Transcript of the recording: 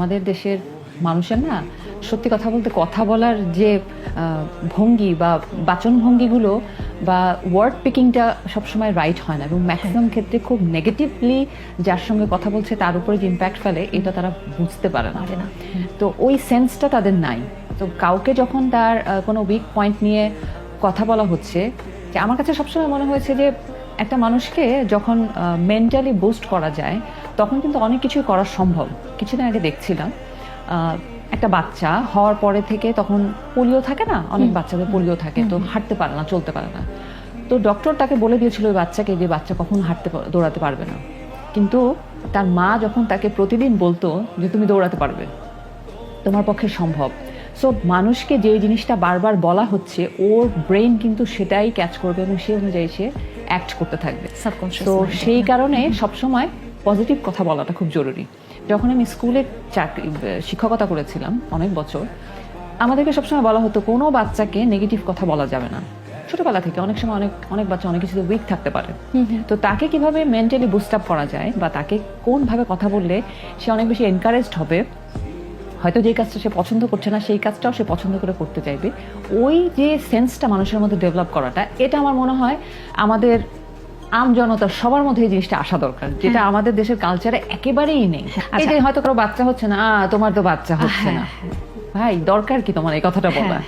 আমাদের দেশের মানুষের না সত্যি কথা বলতে কথা বলার যে ভঙ্গি বা বাচন ভঙ্গিগুলো বা ওয়ার্ড পিকিংটা সবসময় রাইট হয় না এবং ম্যাক্সিমাম ক্ষেত্রে খুব নেগেটিভলি যার সঙ্গে কথা বলছে তার উপরে যে ইম্প্যাক্ট ফেলে এটা তারা বুঝতে পারে না। তো ওই সেন্সটা তাদের নাই। তো কাউকে যখন তার কোনো উইক পয়েন্ট নিয়ে কথা বলা হচ্ছে, যে আমার কাছে সবসময় মনে হয়েছে যে একটা মানুষকে যখন মেন্টালি বুস্ট করা যায় তখন কিন্তু অনেক কিছুই করা সম্ভব। কিছুদিন আগে দেখছিলাম একটা বাচ্চা হওয়ার পরে থেকে তখন পোলিও থাকে না, অনেক বাচ্চাদের পোলিও থাকে, তো হাঁটতে পারে না, চলতে পারে না। তো ডক্টর তাকে বলে দিয়েছিল ওই বাচ্চাকে যে বাচ্চা কখন দৌড়াতে পারবে না, কিন্তু তার মা যখন তাকে প্রতিদিন বলতো যে তুমি দৌড়াতে পারবে, তোমার পক্ষে সম্ভব। সো মানুষকে যে জিনিসটা বারবার বলা হচ্ছে ওর ব্রেন কিন্তু সেটাই ক্যাচ করবে এবং সেই অনুযায়ী সে অ্যাক্ট করতে থাকবে। তো সেই কারণে সবসময় পজিটিভ কথা বলাটা খুব জরুরি। যখন আমি স্কুলে শিক্ষকতা করেছিলাম অনেক বছর, আমাদেরকে সবসময় বলা হতো কোনো বাচ্চাকে নেগেটিভ কথা বলা যাবে না। ছোটবেলা থেকে অনেক সময় অনেক বাচ্চা অনেক কিছুতে উইক থাকতে পারে, তো তাকে কিভাবে মেন্টালি বুস্ট আপ করা যায় বা তাকে কোনভাবে কথা বললে সে অনেক বেশি এনকারেজড হবে, হয়তো যে কাজটা সে পছন্দ করছে না সেই কাজটাও সে পছন্দ করে করতে চাইবে, ওই যে সেন্সটা মানুষের মধ্যে ডেভেলপ করাটা, এটা আমার মনে হয় আমাদের আম জনতার সবার মধ্যে এই জিনিসটা আসা দরকার, যেটা আমাদের দেশের কালচারে একেবারেই নেই। এই যে হয়তো কারো বাচ্চা হচ্ছে না, তোমার তো বাচ্চা হচ্ছে না, ভাই দরকার কি তোমার এই কথাটা বলা?